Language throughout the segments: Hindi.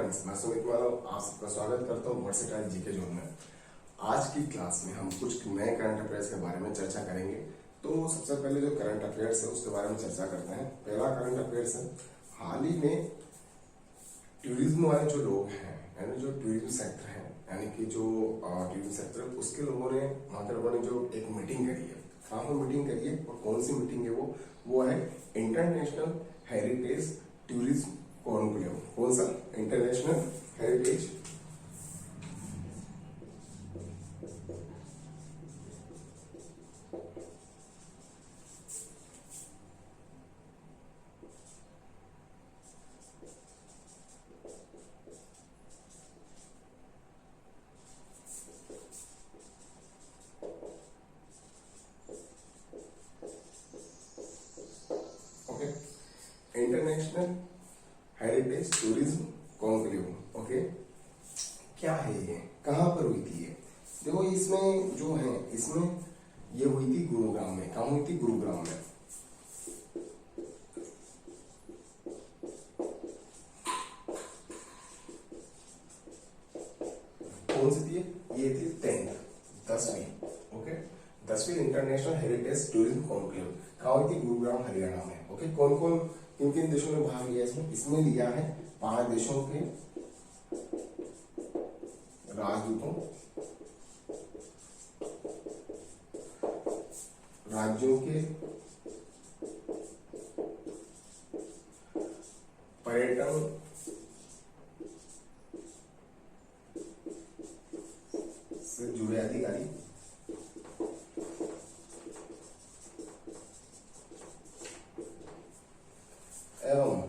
फ्रेंड्स, मैं सुमित मानव आप सबका स्वागत करता हूँ वर्सेटाइल जीके जोन में। आज की क्लास में हम कुछ नए करंट अफेयर्स के बारे में चर्चा करेंगे। तो सबसे पहले जो करंट अफेयर्स है उसके बारे में चर्चा करते हैं। पहला करंट अफेयर्स है, हाल ही में टूरिज्म वाले जो लोग हैं, यानी जो टूरिज्म सेक्टर है, यानी कि जो टूरिज्म सेक्टर है उसके लोगों ने वहां के लोगों ने जो एक मीटिंग करी है। कहाँ पर मीटिंग करी है और कौन सी मीटिंग है वो है इंटरनेशनल हेरिटेज टूरिज्म कॉन्क्लेव। कौन सा? International heritage international heritage tourism conclave. Okay, क्या है ये, कहां पर हुई थी ये? देखो इसमें जो है, इसमें ये हुई थी गुरुग्राम में। कहां हुई थी? गुरुग्राम में। कौन सी थी ये? थी 10वीं। ओके, 10वीं इंटरनेशनल हेरिटेज टूरिज्म कॉन्क्लेव कहां हुई थी? गुरुग्राम, हरियाणा में। ओके, कौन कौन किन किन देशों ने भाग लिया इसमें? इसमें लिया है 5 देशों के राजदूतों, राज्यों के पर्यटन से जुड़े अधिकारी, एवं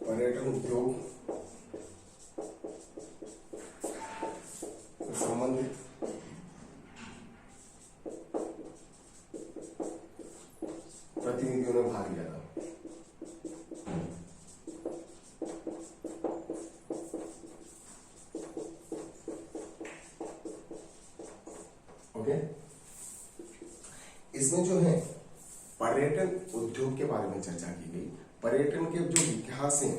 पर्यटन उद्योग से संबंधित प्रतिनिधियों ने भाग लिया था। ओके, इसमें जो है पर्यटन उद्योग के बारे में चर्चा की गई। पर्यटन के जो विकास है,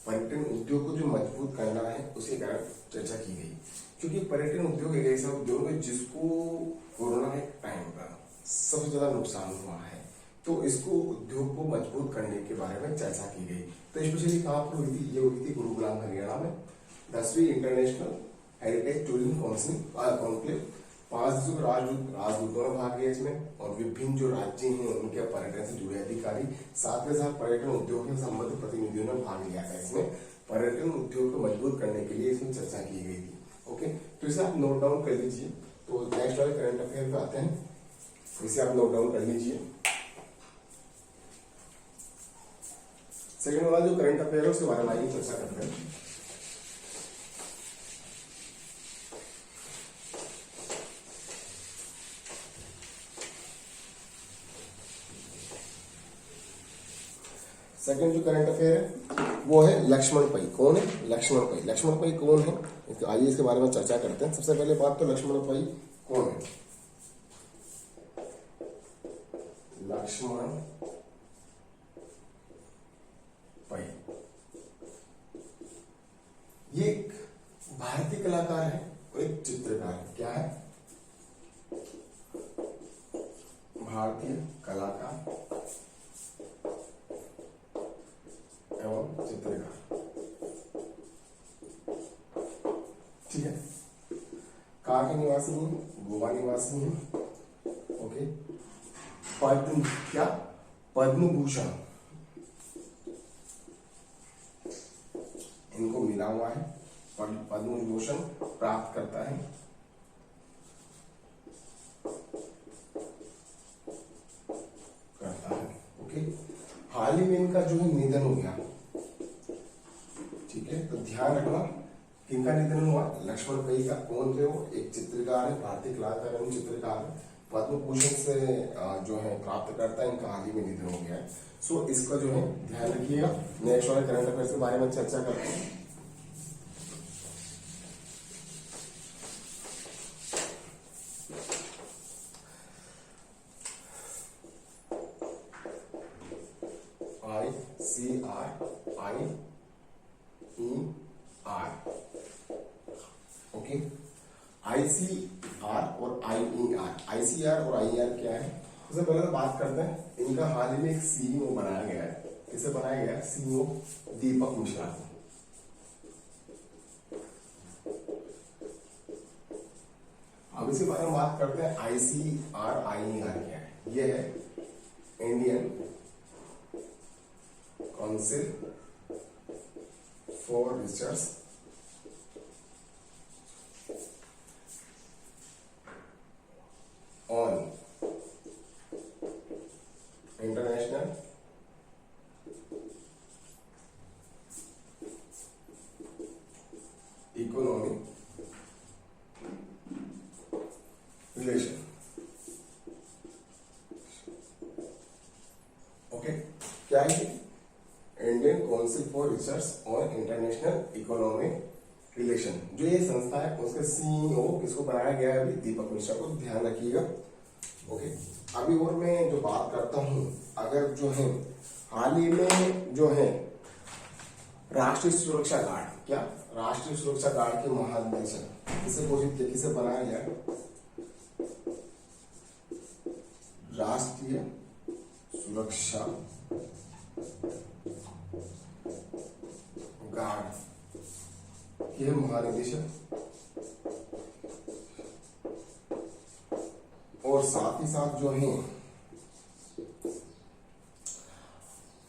पर्यटन उद्योग को जो मजबूत करना है उसके कारण चर्चा की गई। क्योंकि पर्यटन उद्योग एक ऐसा उद्योग है जिसको कोरोना के टाइम पर सबसे ज्यादा नुकसान हुआ है, तो इसको उद्योग को मजबूत करने के बारे में चर्चा की गई। तो स्पेशली कहां पर हुई थी? ये हुई थी गुरुग्राम, हरियाणा में। 10वीं इंटरनेशनल हेरिटेज टूरिज्म कॉन्क्लेव। 5 देशों के राजदूतों ने भाग लिया इसमें, और विभिन्न जो राज्य हैं उनके पर्यटन से जुड़े अधिकारी, साथ में साथ पर्यटन उद्योग से संबंधित प्रतिनिधियों ने भाग लिया था। इसमें पर्यटन उद्योग को मजबूत करने के लिए इसमें चर्चा की गई थी। ओके, तो इसे आप नोट डाउन कर लीजिए। तो नेक्स्ट वाले करंट अफेयर पे आते हैं, इसे आप नोट डाउन कर लीजिए। सेकंड वाला जो करंट अफेयर है उसके बारे में आइए चर्चा करते हैं। सेकंड जो करंट अफेयर है वो है लक्ष्मण पई। कौन है? लक्ष्मण पई। लक्ष्मण पई कौन है? आइए इसके बारे में चर्चा करते हैं। सबसे पहले बात तो लक्ष्मण पई कौन है? लक्ष्मण पई ये एक भारतीय कलाकार है और एक चित्रकार है। क्या है? भारतीय कलाकार एवं चित्रकार। ठीक है, कहाँ के निवासी हैं? गोवा निवासी हैं। ओके, पद्म भूषण इनको मिला हुआ है, पद्म भूषण प्राप्त करता है। ओके, हाल ही में इनका जो है निधन हो गया। ठीक है, तो ध्यान रखना किनका निधन हुआ? लक्ष्मण पई का। कौन थे वो? एक चित्रकार है, भारतीय कलाकार एवं चित्रकार है, पद्म भूषण से जो है प्राप्त करता है। इनका हाल ही में निधन हो गया है। सो इसका जो है ध्यान रखिएगा। नेक्स्ट वाले करंट अफेयर्स के बारे में चर्चा करते हैं। ICRI okay. आईसीआर और आईईआर, आईसीआर और आईईआर क्या है? सबसे पहले तो बात करते हैं, इनका हाल ही में एक सीईओ बनाया गया है। किसे बनाया गया? सीईओ दीपक मिश्रा को। अब इसी बारे में बात करते हैं, आईसीआर आईईआर क्या है? ये है Indian council for research on international economic relation. Okay, क्या है? Indian council for research on international economic relation. जो ये संस्था है उसके सीईओ किसको बनाया गया है? अभी दीपक मिश्रा को, ध्यान रखिएगा। ओके, अभी और मैं जो बात करता हूं, अगर जो है हाल ही में जो है राष्ट्रीय सुरक्षा गार्ड, क्या राष्ट्रीय सुरक्षा गार्ड के महानिदेशक किसे घोषित किया, किसे बनाया गया? राष्ट्रीय सुरक्षा गार्ड के महानिदेशक, और साथ ही साथ जो है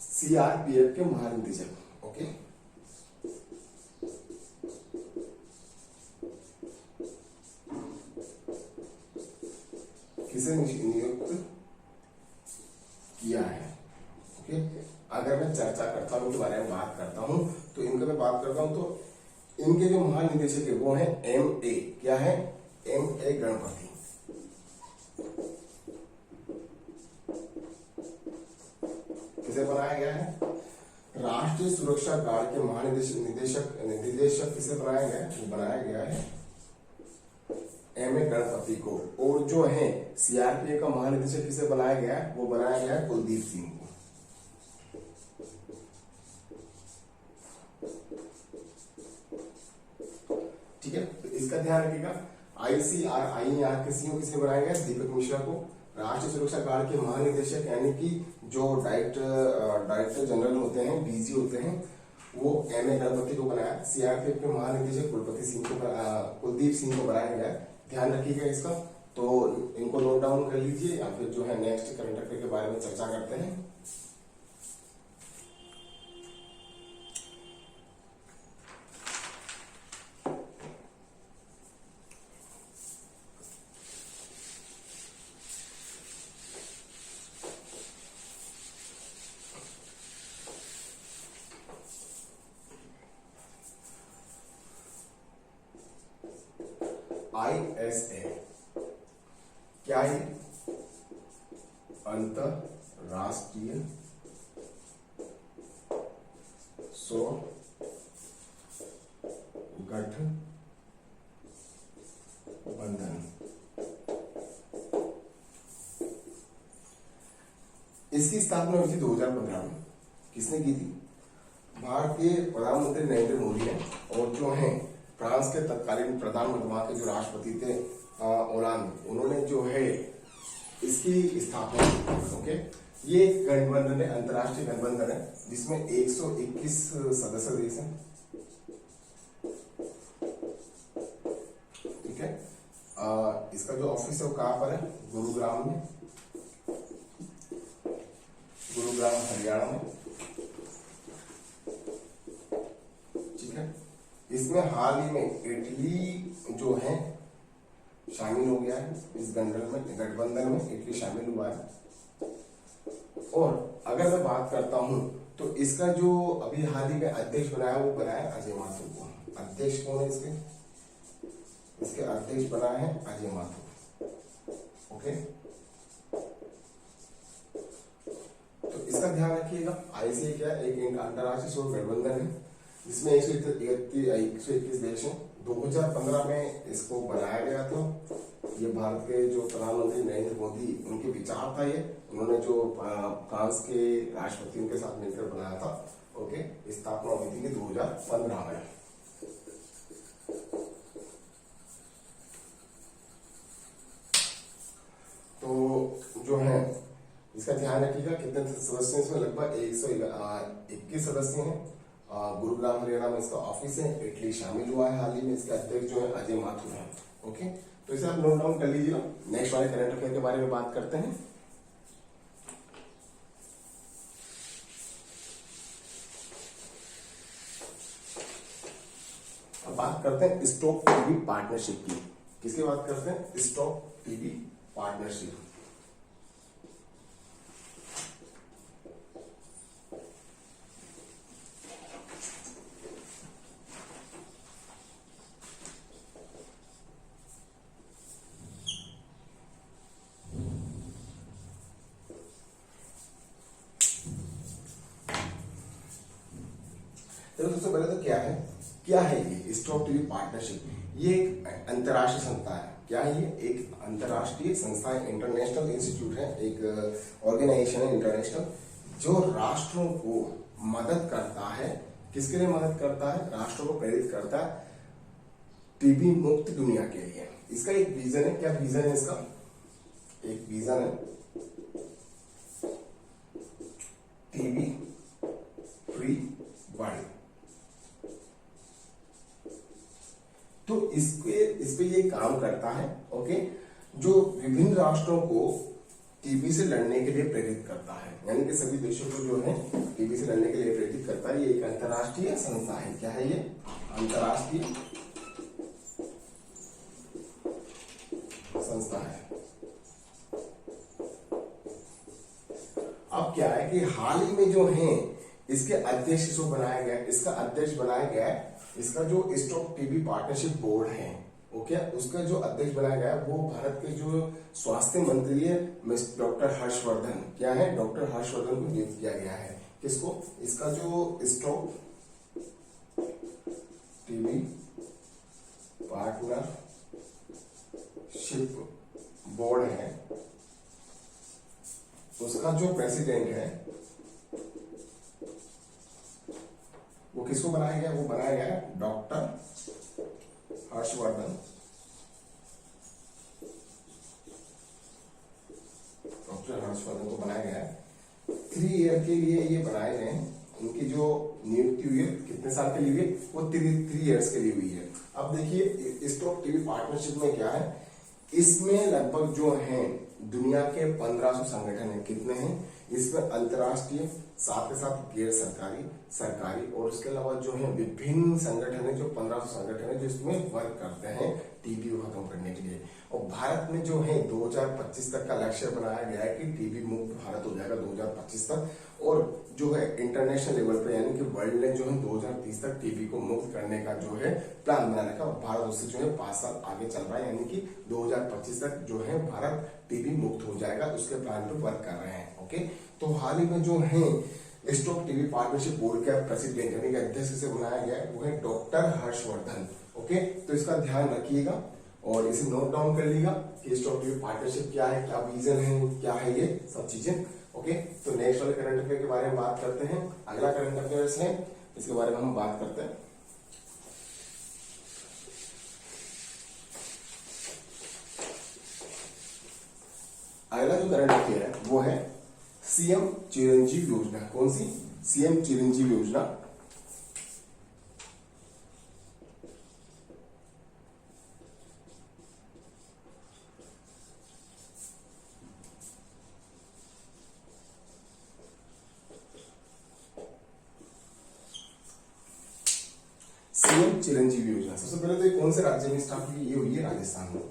सीआरपीएफ के महानिदेशक। ओके, किसे नियुक्त किया है? ओके, अगर मैं चर्चा करता हूं, इनके बारे में बात करता हूं, तो इनका मैं बात करता हूं, तो इनके जो महानिदेशक है वो है MA, क्या है? MA गणपति। किसे बनाया गया है? राष्ट्रीय सुरक्षा गार्ड के निदेशक किसे बनाया गया है? वो बनाया गया है MA गणपति को। और जो है सीआरपीएफ का महानिदेशक किसे बनाया गया है? वो बनाया गया है कुलदीप सिंह को। ठीक है, तो इसका ध्यान रखिएगा। आईसीआर आईईआर के सीईओ किसे बनाया गया? दीपक मिश्रा को। राष्ट्रीय सुरक्षा गार्ड के महानिदेशक यानी कि जो डायरेक्टर जनरल होते हैं, डीजी होते हैं, वो MA गणपति को बनाया। सीआरपीएफ के महानिदेशक कुलदीप सिंह को बनाया गया। ध्यान रखिएगा इसका। तो इनको नोट डाउन कर लीजिए, या फिर जो है नेक्स्ट करंट अफेयर के बारे में चर्चा करते हैं। ISA क्या है? अंतरराष्ट्रीय सौर गठबंधन। इसकी स्थापना हुई थी 2015 में। किसने की थी? भारतीय प्रधानमंत्री नरेंद्र मोदी ने। और जो है फ्रांस के तत्कालीन प्रधानमंत्री, वहां के जो राष्ट्रपति थे ओलांद, उन्होंने जो है इसकी स्थापना की। ओके, ये गठबंधन है, अंतरराष्ट्रीय गठबंधन है, जिसमें 121 सदस्य देश हैं। ठीक है, इसका जो ऑफिस है वो कहां पर है? गुरुग्राम में, गुरुग्राम हरियाणा में। ठीक है, इसमें हाल ही में इटली जो है शामिल हो गया है इस गठबंधन में। इटली शामिल हुआ है। और अगर मैं बात करता हूं, तो इसका जो अभी हाल ही में अध्यक्ष बनाया, वो बनाया अजय माथुर को। अध्यक्ष कौन है इसके? इसके अध्यक्ष बनाया है अजय माथुर। ओके, तो इसका ध्यान रखिएगा। आईसीए क्या है? एक अंतरराष्ट्रीय सौर गठबंधन है, जिसमें 121 देश हैं। 2015 में इसको बनाया गया था। ये भारत के जो प्रधानमंत्री नरेंद्र मोदी, उनके विचार था ये। उन्होंने जो फ्रांस के राष्ट्रपति उनके साथ मिलकर बनाया था। ओके, स्थापना हुई थी 2015 में। तो जो है इसका ध्यान रखिएगा, कितने सदस्य हैं इसमें, लगभग 121 सदस्य हैं। गुरुग्राम हरियाणा में इसका ऑफिस है। इटली शामिल हुआ है हाल ही में। इसके अध्यक्ष जो है अजय माथुर हैं। ओके, तो इसे आप नोट डाउन कर लीजिएगा। नेक्स्ट वाले करंट अफेयर के बारे में बात करते हैं। अब बात करते हैं स्टॉक टीवी पार्टनरशिप की। किसकी बात करते हैं? Stock TV partnership. तो सबसे पहले तो क्या है ये स्टॉक टीवी पार्टनरशिप? ये एक अंतर्राष्ट्रीय संस्था है। क्या है ये? एक अंतर्राष्ट्रीय संस्था है, इंटरनेशनल इंस्टीट्यूट है, एक ऑर्गेनाइजेशन है इंटरनेशनल, जो राष्ट्रों को मदद करता है। किसके लिए मदद करता है? राष्ट्रों को प्रेरित करता है टीबी मुक्त दुनिया के लिए। इसका एक विजन है। क्या विजन है इसका? एक विजन है टीबी फ्री वर्ल्ड। तो इस पे ये काम करता है। ओके, जो विभिन्न राष्ट्रों को टीबी से लड़ने के लिए प्रेरित करता है, यानी कि सभी देशों को जो है टीबी से लड़ने के लिए प्रेरित करता है। ये एक अंतर्राष्ट्रीय संस्था है। क्या है ये? अंतर्राष्ट्रीय संस्था है। अब क्या है कि हाल ही में जो है इसके अध्यक्ष जो बनाया गया, इसका अध्यक्ष बनाया गया है, इसका जो स्टॉक टीबी पार्टनरशिप बोर्ड है, ओके, उसका जो अध्यक्ष बनाया गया वो भारत के जो स्वास्थ्य मंत्री है डॉक्टर हर्षवर्धन। क्या है? डॉक्टर हर्षवर्धन को नियुक्त किया गया है। किसको? इसका जो स्टॉक टीबी पार्टनरशिप बोर्ड है, उसका जो प्रेसिडेंट है वो किसको बनाया गया? वो बनाया गया है डॉक्टर हर्षवर्धन। डॉक्टर हर्षवर्धन को बनाया गया है। 3 ईयर के लिए ये बनाए गए हैं। इनकी जो नियुक्ति हुई है कितने साल के लिए हुई है? वो 3 ईयर्स के लिए हुई है। अब देखिए स्टॉक टीवी पार्टनरशिप में क्या है, इसमें लगभग जो है दुनिया के 1500 संगठन है। कितने हैं? इसमें अंतर्राष्ट्रीय, साथ के साथ गैर सरकारी, सरकारी और उसके अलावा जो है विभिन्न संगठन है, जो 1500 संगठन है जो इसमें वर्क करते हैं टीबी को खत्म करने के लिए। और भारत में जो है 2025 तक का लक्ष्य बनाया गया है कि टीबी मुक्त भारत हो जाएगा 2025 तक। और जो है इंटरनेशनल लेवल पे यानी कि वर्ल्ड ने जो है 2030 तक टीबी को मुक्त करने का जो है प्लान बनाने का, भारत उससे जो है 5 साल आगे चल रहा है, यानी कि 2025 तक जो है भारत टीबी मुक्त हो जाएगा, उसके प्लान पे वर्क कर रहे हैं। ओके, तो हाल ही में जो है स्टॉक टीवी पार्टनरशिप बोर्ड का प्रेसिडेंट यानी कि अध्यक्ष से बनाया गया है वो है डॉक्टर हर्षवर्धन। ओके, तो इसका ध्यान रखिएगा और इसे नोट डाउन कर लीजिएगा कि स्टॉक टीवी पार्टनरशिप क्या है, क्या विजन है, क्या है ये सब चीजें। ओके, तो नेक्स्ट वाले करंट अफेयर के बारे में बात करते हैं। अगला करंट अफेयर्स है, इसके बारे में हम बात करते हैं। अगला जो करंट अफेयर है वो है सीएम चिरंजीव योजना। कौन सी? सीएम चिरंजीव योजना। सीएम चिरंजीव योजना सबसे पहले तो ये कौन से राज्य में स्टार्ट हुई? ये हुई है राजस्थान में।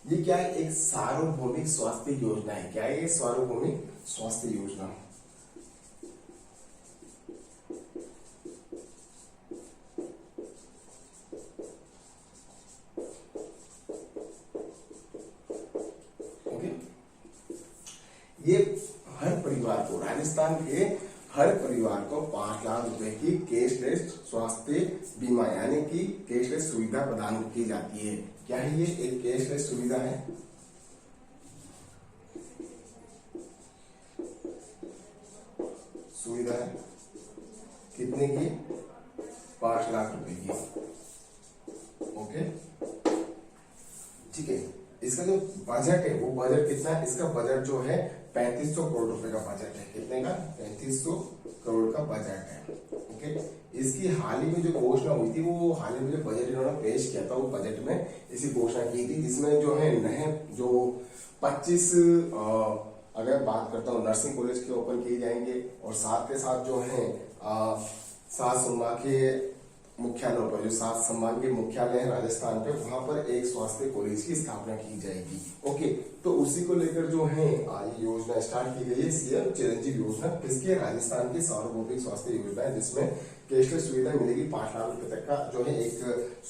ये क्या है? एक सार्वभौमिक स्वास्थ्य योजना है। क्या है ये? सार्वभौमिक स्वास्थ्य योजना। ओके, ये हर परिवार को, राजस्थान के हर परिवार को 5 लाख रुपए की कैशलेस स्वास्थ्य बीमा यानी कि कैशलेस सुविधा प्रदान की जाती है। क्या है ये? एक कैशलेस सुविधा है। सुविधा है कितने की, 5 लाख रुपए की। ओके ठीक है। इसका जो बजट है वो बजट कितना है, इसका बजट जो है 3500 करोड़ रुपए का बजट है। कितने का, 3500 करोड़ का बजट है। ओके, इसकी हाल ही में जो घोषणा हुई थी, वो हाल ही में जो बजट इन्होंने पेश किया था, वो बजट में इसी घोषणा की थी, जिसमें जो है नए जो 25 अगर बात करता हूँ नर्सिंग कॉलेज के ओपन किए जाएंगे, और साथ के साथ जो है 7 संभाग के मुख्यालयों पर, जो 7 संभाग के मुख्यालय है राजस्थान पे, वहां पर एक स्वास्थ्य कॉलेज की स्थापना की जाएगी। ओके, तो उसी को लेकर जो है ये योजना स्टार्ट की गई है, सीएम चिरंजीव योजना। किसके, राजस्थान की सार्वभौमिक स्वास्थ्य योजना है, जिसमें कैशलेस सुविधा मिलेगी, 5 लाख रुपए तक का जो है एक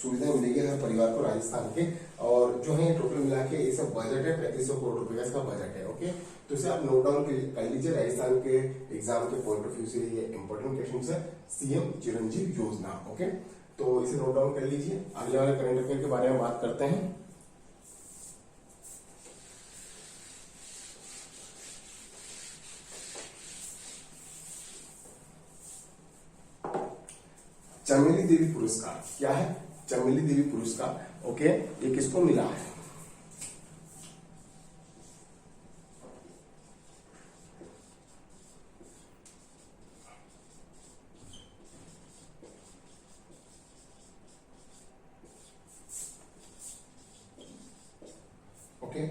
सुविधा मिलेगी हर परिवार को राजस्थान के। और जो है टोटल मिला के ये सब बजट है 3500 करोड़ रुपए का इसका बजट है। ओके, तो इसे आप नोट डाउन कर लीजिए, राजस्थान के एग्जाम के पॉइंट ऑफ व्यू से ये इंपॉर्टेंट क्वेश्चन है, सीएम चिरंजीव योजना। ओके, तो इसे नोट डाउन कर लीजिए। अगले वाले करंट अफेयर के बारे में बात करते हैं। चमेली देवी पुरस्कार क्या है, चमेली देवी पुरस्कार। ओके, ये किसको मिला है, ओके,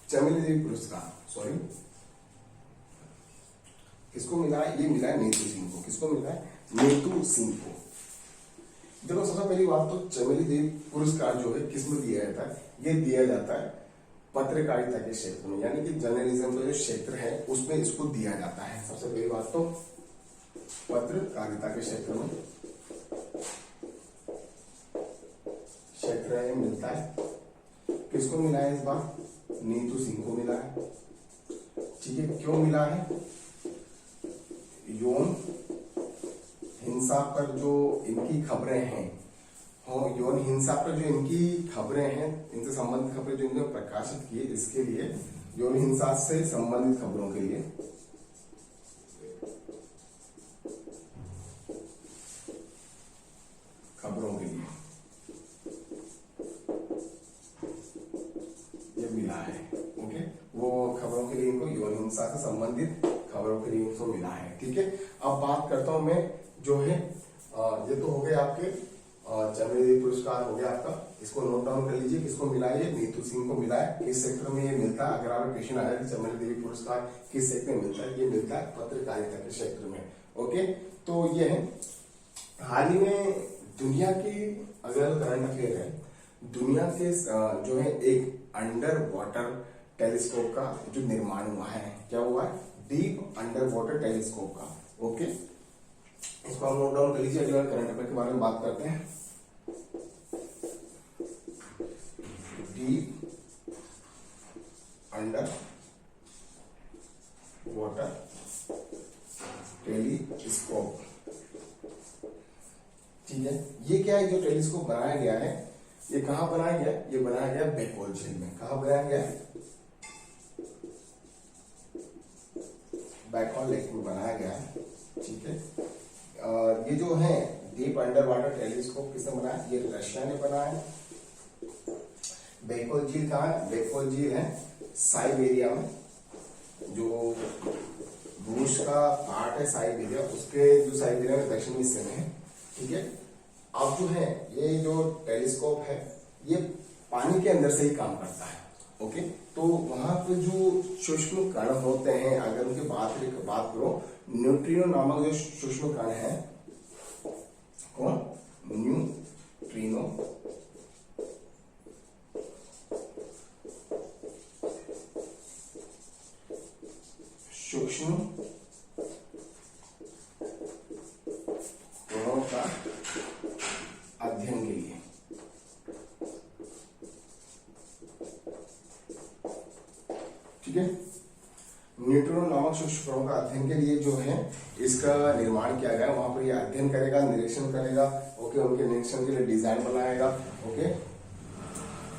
चमेली देवी पुरस्कार सॉरी किसको मिला है, ये मिला है नीतू सिंह को। किसको मिला है, नीतू सिंह को। देखो सबसे पहली बात तो चमेली देवी पुरस्कार जो है किसमें दिया जाता है, ये दिया जाता है पत्रकारिता के क्षेत्र में, यानी कि जर्नलिज्म का जो क्षेत्र है उसमें इसको दिया जाता है। सबसे पहली बात तो पत्रकारिता के क्षेत्र में मिलता है। किसको मिला है इस बार, नीतू सिंह को मिला है। ठीक है, क्यों मिला है, यौन हिंसा पर जो इनकी खबरें हैं, यौन हिंसा पर जो इनकी खबरें हैं, इनसे संबंधित खबरें जो इन्होंने प्रकाशित की, इसके लिए, यौन हिंसा से संबंधित खबरों के लिए ये मिला है। ओके, वो खबरों के लिए इनको, यौन हिंसा से संबंधित खबरों के लिए इनको मिला है। ठीक है, अब बात करता हूं मैं जो है ये तो हो गए आपके चमेली देवी पुरस्कार हो गया आपका, इसको नोट डाउन कर लीजिए। किसको मिला है, ये नीतू सिंह को मिला है। किस सेक्टर में ये मिलता है, अगर आपका क्वेश्चन आया कि चमेली देवी पुरस्कार किस सेक्टर में मिलता है, ये मिलता है पत्रकारिता के क्षेत्र में। ओके, तो ये है हाल ही में दुनिया की, अगर करंट अफेयर है, दुनिया के जो है एक अंडर वाटर टेलीस्कोप का जो निर्माण हुआ है, क्या हुआ है, डीप अंडर वाटर टेलीस्कोप का। ओके, इसको हम नोट डाउन कर लीजिए। अगले करंट अफेयर के बारे में बात करते हैं। Deep under water telescope. ठीक है, ये क्या है, जो टेलीस्कोप बनाया गया है, ये कहां बनाया गया, ये बनाया गया बैकोल झील में। कहां बनाया गया है, बैकोल लेक में बनाया गया है। ठीक है, ये जो है डीप अंडर वाटर टेलीस्कोप किसने बनाया, ये रशिया ने बनाया है। बैकोल झील कहाँ है, बैकोल झील है साइबेरिया में, जो रूस का पार्ट है साइबेरिया, उसके जो साइबेरिया में दक्षिणी हिस्से में है। ठीक है, अब जो है ये जो टेलीस्कोप है, ये पानी के अंदर से ही काम करता है। ओके, तो वहां पे जो सूक्ष्म कण होते हैं, अगर उनकी बात करो, न्यूट्रिनो नामक जो सूक्ष्म कण है, कौन, न्यूट्रिनो, सूक्ष्म कणों का अध्ययन के लिए, ठीक है, न्यूट्रिनो नामक सूक्ष्म कणों का अध्ययन के लिए जो है इसका निर्माण किया गया। वहां पर ये अध्ययन करेगा, निरीक्षण करेगा। ओके, उनके निरीक्षण के लिए डिजाइन बनाएगा। ओके,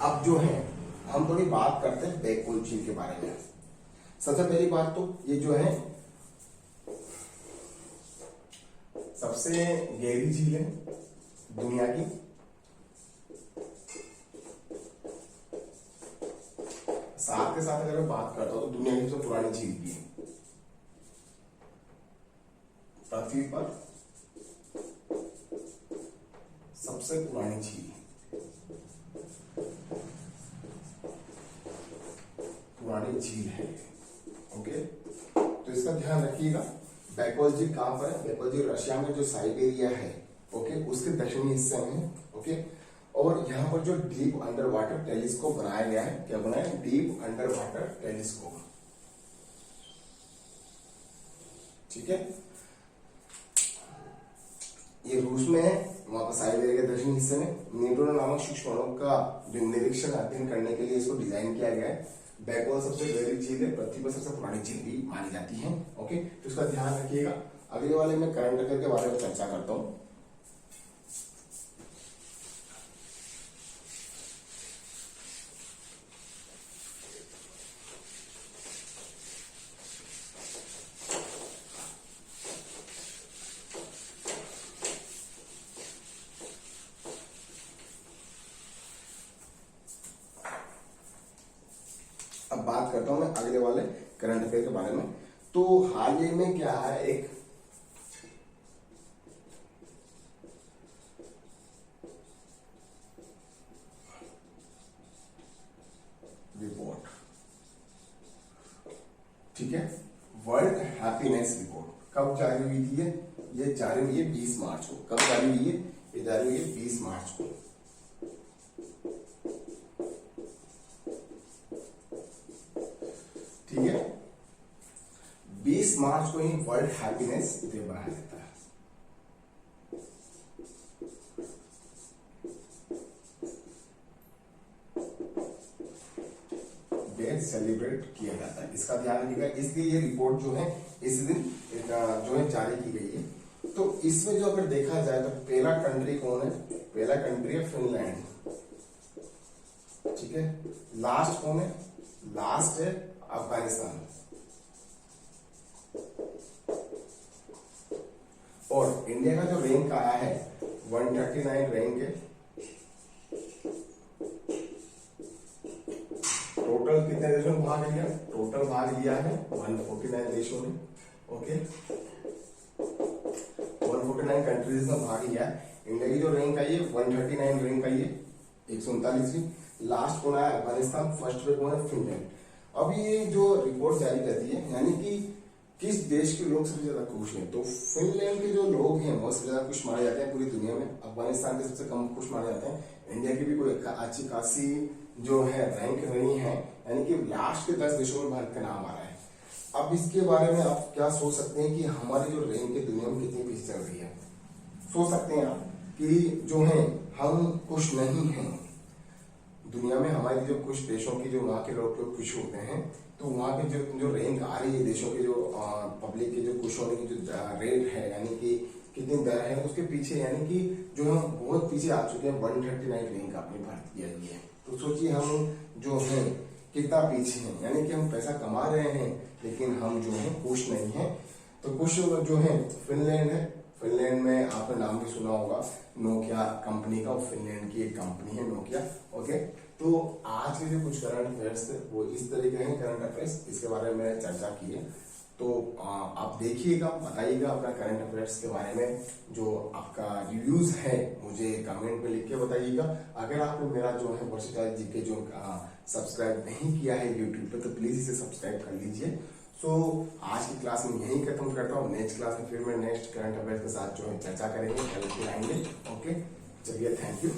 अब जो है हम थोड़ी बात करते हैं बैकोल झील के बारे में। सबसे पहली बात तो ये जो है सबसे गहरी झील है दुनिया की, साथ के साथ अगर मैं बात करता हूं तो दुनिया की सबसे पुरानी झील भी है। पृथ्वी पर सबसे पुरानी झील, पुरानी झील है। ओके, तो इसका ध्यान रखिएगा। बैकॉल झील कहां पर है? बैकॉल झील रशिया में जो साइबेरिया है, ओके, उसके दक्षिणी हिस्से में है। ओके, और यहाँ पर जो डीप अंडर वाटर टेलीस्कोप बनाया गया है, क्या बनाया है? Deep under water telescope. ठीक है, ये रूस में है, वहां पर साइबेरिया के दक्षिणी हिस्से में। न्यूट्रॉन नामक सूक्ष्मकणों का जो निरीक्षण अध्ययन करने के लिए इसको डिजाइन किया गया है। बैकॉल सबसे गहरी झील है, पृथ्वी पर सबसे पुरानी झील भी मानी जाती है। ओके, तो इसका ध्यान रखिएगा। अगले वाले में करंट अफेयर के बारे में चर्चा करता हूं। अब बात करता हूं मैं अगले वाले करंट अफेयर के बारे में। तो हाल ही में क्या है, एक रिपोर्ट, ठीक है, वर्ल्ड हैप्पीनेस रिपोर्ट कब जारी हुई थी? ये जारी हुई है 20 मार्च को। कब जारी हुई है? ये जारी हुई है 20 मार्च को। ठीक है, 20 मार्च को ही वर्ल्ड हैप्पीनेस डे बनाया जाता है। डे सेलिब्रेट किया जाता है, इसका ध्यान रखिएगा। इसलिए ये रिपोर्ट जो है इस दिन जो है जारी की गई है। तो इसमें जो अगर देखा जाए तो पहला कंट्री कौन है? पहला कंट्री है फिनलैंड। ठीक है, लास्ट कौन है? लास्ट है अफगानिस्तान। और इंडिया का जो रैंक आया है 139 रैंक है। टोटल कितने देशों ने भाग लिया? टोटल भाग लिया है 149 देशों ने। ओके, 149 कंट्रीज में भाग लिया। इंडिया की जो रैंक आई है 139 रैंक आई है, 139वीं। लास्ट कौन आया? अफगानिस्तान। फर्स्ट पे कौन है? फिनलैंड। अब ये जो रिपोर्ट जारी करती है, यानी कि किस देश के लोग सबसे ज्यादा खुश हैं, तो फिनलैंड के जो लोग हैं वो सबसे ज्यादा खुश माने जाते हैं पूरी दुनिया में। अफगानिस्तान के सबसे कम खुश माने जाते हैं। इंडिया की भी कोई अच्छी खासी जो है रैंक नहीं है, यानी कि लास्ट के 10 देशों में भारत का नाम आ रहा है। अब इसके बारे में आप क्या सोच सकते हैं कि हमारी जो रैंक है दुनिया में कितनी पीछे चल रही है? सोच सकते हैं आप कि जो है हम खुश नहीं हैं दुनिया में। हमारी जो कुछ देशों की जो वहां के लोग खुश होते हैं, तो वहां के जो रैंक आ रही है देशों के जो पब्लिक के जो खुश होने की जो रेट है, यानी कि कितनी दर है, उसके पीछे यानी कि जो हम बहुत पीछे आ चुके हैं। 139 रैंक अपनी भारत की आई है। तो सोचिए हम जो है कितना पीछे हैं, यानी कि हम पैसा कमा रहे हैं लेकिन हम जो है खुश नहीं है। तो कुछ जो है फिनलैंड है। फिनलैंड में आपने नाम भी सुना होगा नोकिया कंपनी का, फिनलैंड की एक कंपनी है नोकिया। ओके, तो आज के जो कुछ करंट अफेयर्स थे वो इस तरह के हैं करंट अफेयर्स, इसके बारे में चर्चा की है। तो आप देखिएगा, बताइएगा अपना करंट अफेयर्स के बारे में जो आपका रिव्यूज है मुझे कमेंट में लिख के बताइएगा। अगर आपने मेरा जो है वर्सेटाइल जीके जो सब्सक्राइब नहीं किया है यूट्यूब पे, तो प्लीज इसे सब्सक्राइब कर लीजिए। सो आज की क्लास में यही खत्म करता हूँ। नेक्स्ट क्लास में फिर मैं नेक्स्ट करंट अफेयर्स के साथ जो है चर्चा करेंगे, कल फिर आएंगे। ओके, चलिए, थैंक यू।